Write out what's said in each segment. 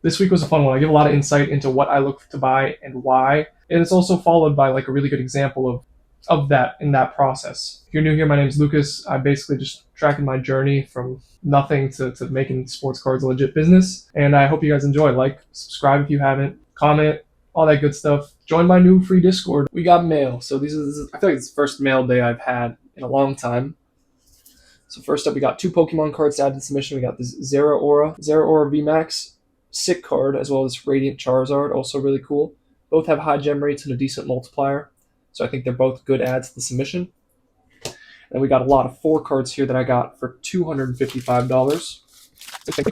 This week was a fun one. I give a lot of insight into what I look to buy and why, and it's also followed by like a really good example of that in that process. If you're new here, my name is Lucas. I'm basically just tracking my journey from nothing to making sports cards a legit business, and I hope you guys enjoy. Like, subscribe if you haven't, comment, all that good stuff. Join my new free Discord. We got mail, so this is I feel like it's the first mail day I've had in a long time. So first up, we got two Pokemon cards to add to the submission. We got this Zero Aura VMAX, sick card, as well as Radiant Charizard, also really cool. Both have high gem rates and a decent multiplier, so I think they're both good adds to the submission. And we got a lot of 4 cards here that I got for $255. So we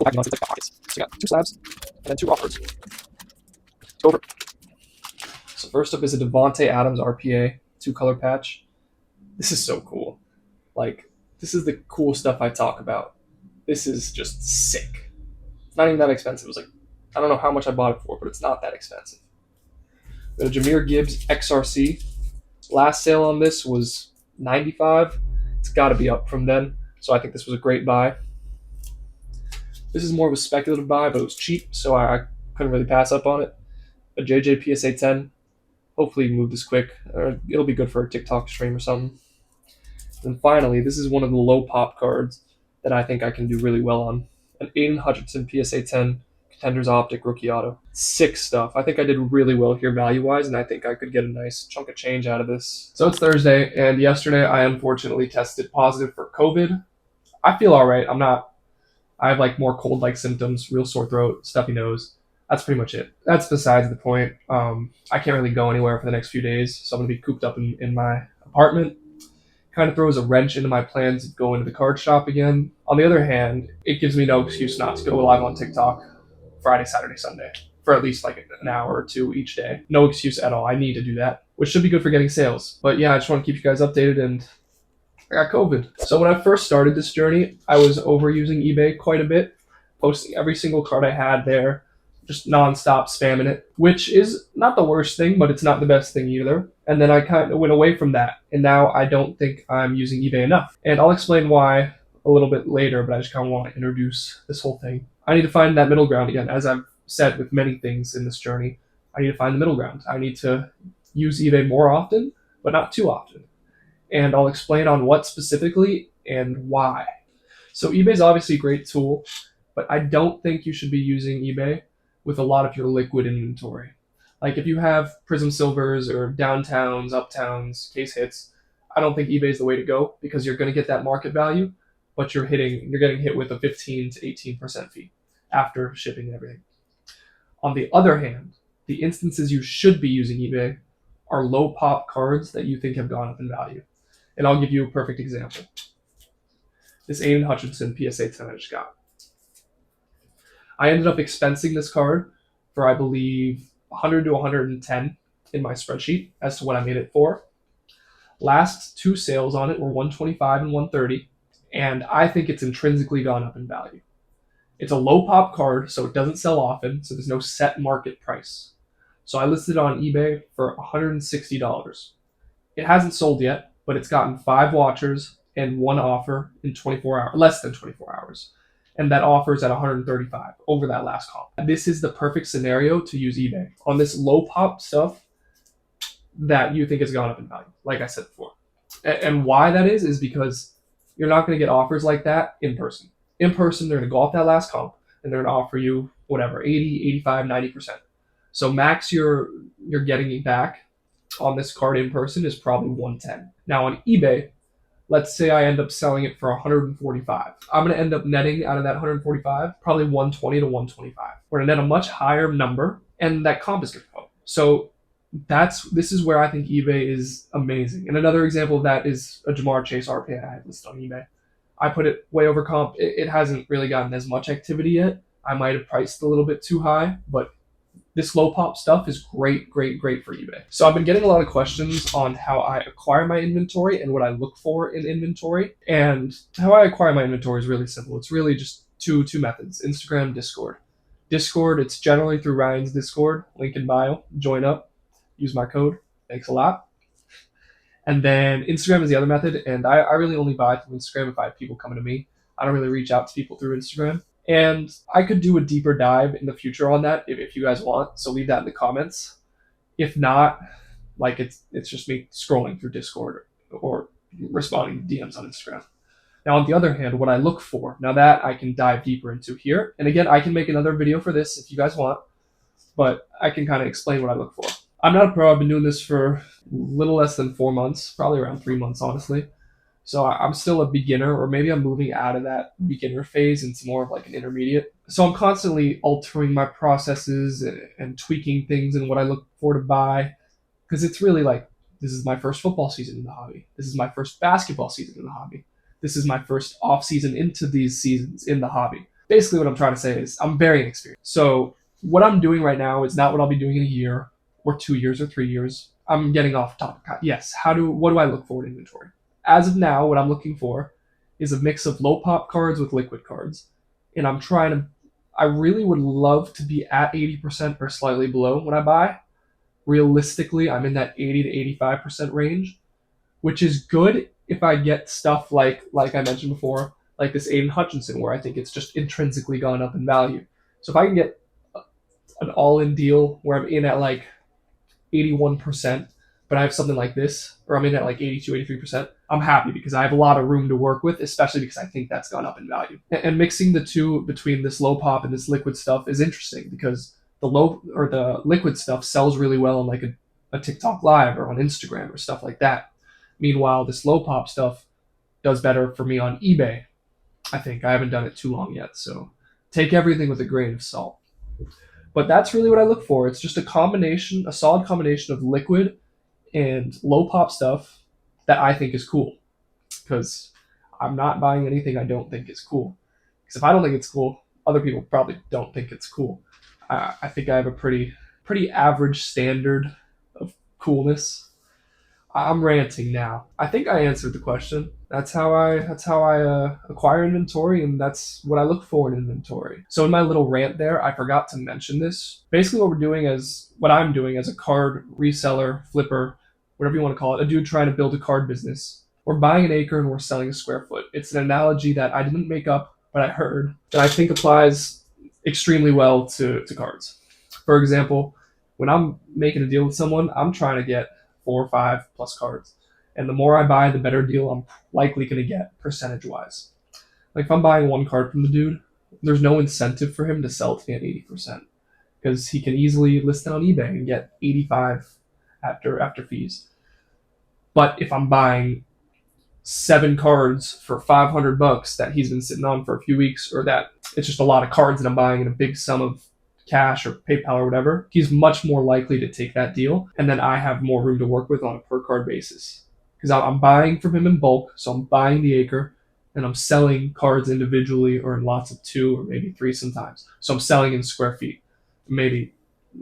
got 2 slabs and then 2 offers. Let's go over. So first up is a Devontae Adams RPA 2-color patch. This is so cool. Like, this is the cool stuff I talk about. This is just sick. It's not even that expensive. It was like, I don't know how much I bought it for, but it's not that expensive. We got a Jameer Gibbs XRC. Last sale on this was $95. It's got to be up from then, so I think this was a great buy. This is more of a speculative buy, but it was cheap, so I couldn't really pass up on it. A JJ PSA 10. Hopefully you move this quick, or it'll be good for a TikTok stream or something. And finally, this is one of the low pop cards that I think I can do really well on. An Aiden Hutchinson PSA 10 Contenders Optic Rookie Auto. Sick stuff. I think I did really well here value-wise, and I think I could get a nice chunk of change out of this. So it's Thursday, and yesterday I unfortunately tested positive for COVID. I feel all right. I have like more cold-like symptoms, real sore throat, stuffy nose. That's pretty much it. That's besides the point. I can't really go anywhere for the next few days, so I'm going to be cooped up in my apartment. Kind of throws a wrench into my plans of going to the card shop again. On the other hand, it gives me no excuse not to go live on TikTok Friday, Saturday, Sunday for at least like an hour or two each day. No excuse at all. I need to do that, which should be good for getting sales. But yeah, I just want to keep you guys updated, and I got COVID. So when I first started this journey, I was overusing eBay quite a bit, posting every single card I had there, just nonstop spamming it, which is not the worst thing, but it's not the best thing either. And then I kind of went away from that, and now I don't think I'm using eBay enough. And I'll explain why a little bit later, but I just kind of want to introduce this whole thing. I need to find that middle ground again. As I've said with many things in this journey, I need to find the middle ground. I need to use eBay more often, but not too often. And I'll explain on what specifically and why. So eBay is obviously a great tool, but I don't think you should be using eBay with a lot of your liquid inventory. Like if you have Prism Silvers or Downtowns, Uptowns, Case Hits, I don't think eBay is the way to go because you're going to get that market value, but you're getting hit with a 15 to 18% fee after shipping and everything. On the other hand, the instances you should be using eBay are low pop cards that you think have gone up in value. And I'll give you a perfect example. This Aiden Hutchinson PSA 10 I just got. I ended up expensing this card for, I believe, 100 to 110 in my spreadsheet as to what I made it for. Last 2 sales on it were 125 and 130, and I think it's intrinsically gone up in value. It's a low pop card, so it doesn't sell often, so there's no set market price. So I listed it on eBay for $160. It hasn't sold yet, but it's gotten 5 watchers and 1 offer in 24 hours, less than 24 hours. And that offer's at 135 over that last comp. This is the perfect scenario to use eBay on this low pop stuff that you think has gone up in value, like I said before. And why that is because you're not going to get offers like that in person. In person, they're going to go off that last comp and they're going to offer you whatever, 80, 85, 90%. So max you're getting back on this card in person is probably 110. Now on eBay, let's say I end up selling it for 145. I'm going to end up netting out of that 145 probably 120 to 125. We're going to net a much higher number, and that comp is going to go. So this is where I think eBay is amazing. And another example of that is a Jamar Chase RPA I had listed on eBay. I put it way over comp. It hasn't really gotten as much activity yet. I might have priced a little bit too high, but this low pop stuff is great for eBay. So I've been getting a lot of questions on how I acquire my inventory and what I look for in inventory. And how I acquire my inventory is really simple. It's really just two methods: Instagram, Discord. Discord, it's generally through Ryan's Discord, link in bio. Join up, use my code. Thanks a lot. And then Instagram is the other method, and I really only buy through Instagram if I have people coming to me. I don't really reach out to people through Instagram. And I could do a deeper dive in the future on that if you guys want. So leave that in the comments. If not, like it's just me scrolling through Discord or responding to DMs on Instagram. Now, on the other hand, what I look for, now that I can dive deeper into here, and again, I can make another video for this if you guys want, but I can kind of explain what I look for. I'm not a pro. I've been doing this for a little less than 4 months, probably around 3 months, honestly. So I'm still a beginner, or maybe I'm moving out of that beginner phase into more of like an intermediate. So I'm constantly altering my processes and tweaking things and what I look for to buy, because it's really like, this is my first football season in the hobby. This is my first basketball season in the hobby. This is my first off season into these seasons in the hobby. Basically, what I'm trying to say is I'm very inexperienced. So what I'm doing right now is not what I'll be doing in a year or 2 years or 3 years. I'm getting off topic. Yes, what do I look for in inventory? As of now, what I'm looking for is a mix of low pop cards with liquid cards. And I really would love to be at 80% or slightly below when I buy. Realistically, I'm in that 80 to 85% range, which is good if I get stuff like I mentioned before, like this Aiden Hutchinson, where I think it's just intrinsically gone up in value. So if I can get an all-in deal where I'm in at like 81%, but I have something like this, or I'm in at like 82, 83%, I'm happy because I have a lot of room to work with, especially because I think that's gone up in value. And mixing the two between this low pop and this liquid stuff is interesting because the liquid stuff sells really well on like a TikTok live or on Instagram or stuff like that. Meanwhile, this low pop stuff does better for me on eBay. I think I haven't done it too long yet, so take everything with a grain of salt. But that's really what I look for. It's just a solid combination of liquid and low pop stuff that I think is cool. Because I'm not buying anything I don't think is cool. Because if I don't think it's cool, other people probably don't think it's cool. I think I have a pretty average standard of coolness. I'm ranting now. I think I answered the question. That's how I acquire inventory, and that's what I look for in inventory. So in my little rant there, I forgot to mention this. Basically, what I'm doing as a card reseller, flipper, whatever you want to call it, a dude trying to build a card business. We're buying an acre and we're selling a square foot. It's an analogy that I didn't make up, but I heard that I think applies extremely well to cards. For example, when I'm making a deal with someone, I'm trying to get 4 or 5 plus cards. And the more I buy, the better deal I'm likely going to get percentage wise. Like if I'm buying one card from the dude, there's no incentive for him to sell to me at 80% because he can easily list it on eBay and get 85 after fees. But if I'm buying 7 cards for $500 that he's been sitting on for a few weeks, or that it's just a lot of cards that I'm buying in a big sum of cash or PayPal or whatever, he's much more likely to take that deal. And then I have more room to work with on a per card basis. Because I'm buying from him in bulk, so I'm buying the acre, and I'm selling cards individually or in lots of 2 or maybe 3 sometimes. So I'm selling in square feet, maybe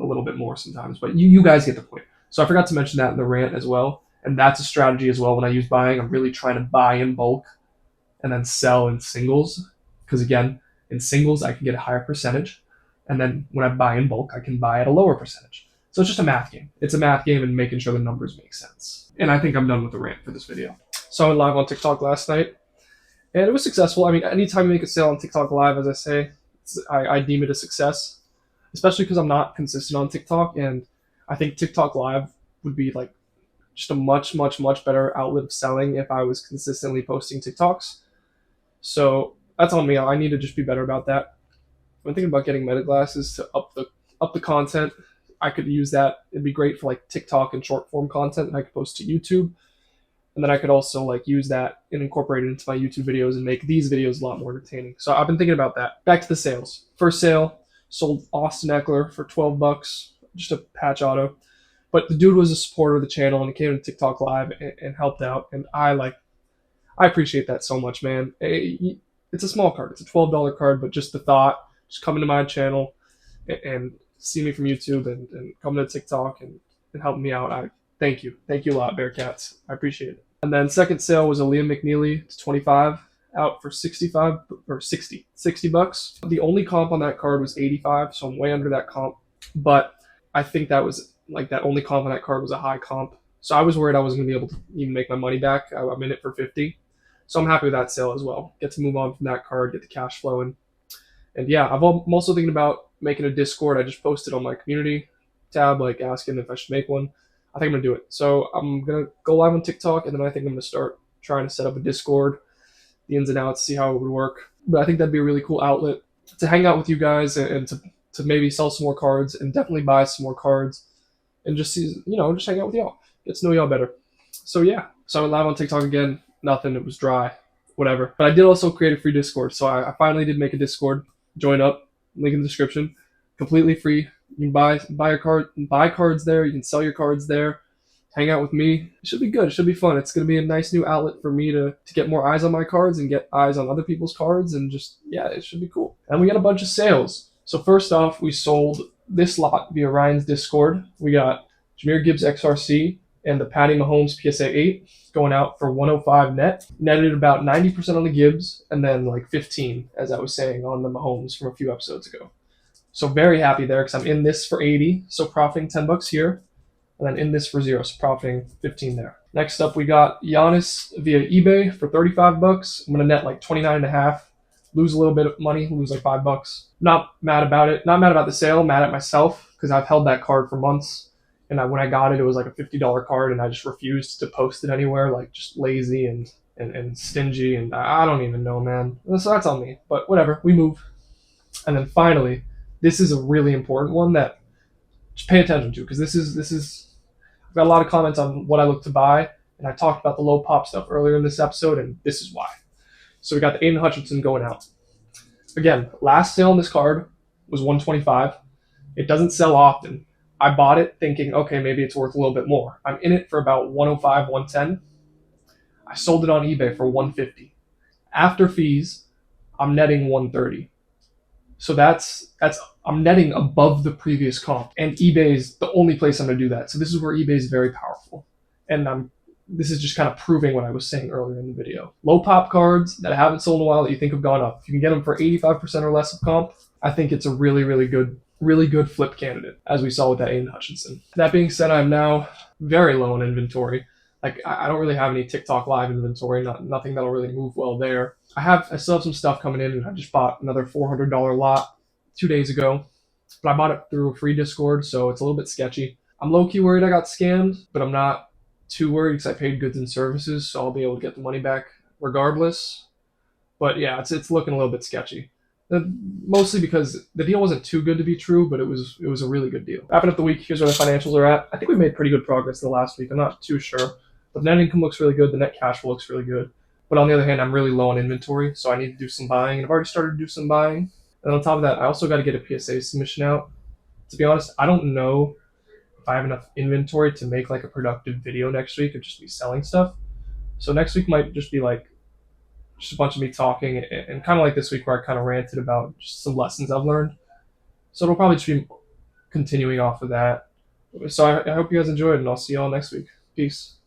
a little bit more sometimes, but you guys get the point. So I forgot to mention that in the rant as well. And that's a strategy as well when I use buying. I'm really trying to buy in bulk and then sell in singles. Because again, in singles, I can get a higher percentage. And then when I buy in bulk, I can buy at a lower percentage. So it's just a math game. It's a math game and making sure the numbers make sense. And I think I'm done with the rant for this video. So I went live on TikTok last night, and it was successful. I mean, anytime you make a sale on TikTok live, as I say, I deem it a success, especially because I'm not consistent on TikTok. And I think TikTok live would be like just a much, much, much better outlet of selling if I was consistently posting TikToks. So that's on me. I need to just be better about that. I'm thinking about getting meta glasses to up the content. I could use that. It'd be great for like TikTok and short form content that I could post to YouTube. And then I could also like use that and incorporate it into my YouTube videos and make these videos a lot more entertaining. So I've been thinking about that. Back to the sales. First sale, sold Austin Eckler for $12, just a patch auto. But the dude was a supporter of the channel and he came to TikTok live and helped out. And I appreciate that so much, man. It's a small card. It's a $12 card, but just the thought, just coming to my channel and see me from YouTube and coming to TikTok and helping me out. I thank you. Thank you a lot, Bearcats. I appreciate it. And then second sale was a Liam McNeely to 25 out for 65 or 60 bucks. The only comp on that card was 85, so I'm way under that comp. But I think that was like that only comp on that card was a high comp. So I was worried I wasn't gonna be able to even make my money back. I'm in it for 50. So I'm happy with that sale as well. Get to move on from that card, get the cash flowing. And yeah, I'm also thinking about making a Discord. I just posted on my community tab, like asking if I should make one. I think I'm gonna do it. So I'm gonna go live on TikTok, and then I think I'm gonna start trying to set up a Discord, the ins and outs, see how it would work. But I think that'd be a really cool outlet to hang out with you guys and to maybe sell some more cards and definitely buy some more cards and just see, just hang out with y'all, get to know y'all better. So yeah, so I went live on TikTok again. Nothing. It was dry. Whatever. But I did also create a free Discord. So I finally did make a Discord. Join up. Link in the description. Completely free. You can buy your card, buy cards there. You can sell your cards there. Hang out with me. It should be good. It should be fun. It's gonna be a nice new outlet for me to get more eyes on my cards and get eyes on other people's cards and just yeah, it should be cool. And we got a bunch of sales. So first off, we sold this lot via Ryan's Discord. We got Jameer Gibbs XRC and the Patty Mahomes PSA 8 going out for 105 net. Netted about 90% on the Gibbs and then like 15, as I was saying, on the Mahomes from a few episodes ago. So very happy there because I'm in this for 80, so profiting $10 here, and then in this for 0, so profiting 15 there. Next up, we got Giannis via eBay for $35. I'm gonna net like 29 and a half, lose a little bit of money, lose like $5. Not mad about it. Not mad about the sale. Mad at myself because I've held that card for months. And when I got it, it was like a $50 card, and I just refused to post it anywhere, like just lazy and stingy, and I don't even know, man. So that's on me, but whatever, we move. And then finally, this is a really important one that just pay attention to because this is I've got a lot of comments on what I look to buy, and I talked about the low pop stuff earlier in this episode, and this is why. So we got the Aiden Hutchinson going out. Again, last sale on this card was 125. It doesn't sell often. I bought it thinking, okay, maybe it's worth a little bit more. I'm in it for about 105, 110. I sold it on eBay for 150. After fees, I'm netting 130. So that's I'm netting above the previous comp, and eBay is the only place I'm going to do that. So this is where eBay is very powerful, and this is just kind of proving what I was saying earlier in the video. Low pop cards that I haven't sold in a while that you think have gone up. If you can get them for 85% or less of comp, I think it's a really good flip candidate, as we saw with that Aiden Hutchinson. That being said, I'm now very low on inventory. Like I don't really have any TikTok live inventory, nothing that'll really move well there. I still have some stuff coming in, and I just bought another $400 lot 2 days ago, but I bought it through a free Discord, so it's a little bit sketchy. I'm low key worried I got scammed, but I'm not too worried because I paid goods and services, so I'll be able to get the money back regardless. But yeah, it's looking a little bit sketchy. Mostly because the deal wasn't too good to be true, but it was a really good deal. Wrapping up the week, here's where the financials are at. I think we made pretty good progress in the last week. I'm not too sure. But the net income looks really good. The net cash flow looks really good. But on the other hand, I'm really low on inventory, so I need to do some buying. And I've already started to do some buying. And on top of that, I also got to get a PSA submission out. To be honest, I don't know if I have enough inventory to make like a productive video next week of just me selling stuff. So next week might just be like just a bunch of me talking and kind of like this week where I kind of ranted about just some lessons I've learned. So it'll probably just be continuing off of that. So I hope you guys enjoyed, and I'll see y'all next week. Peace.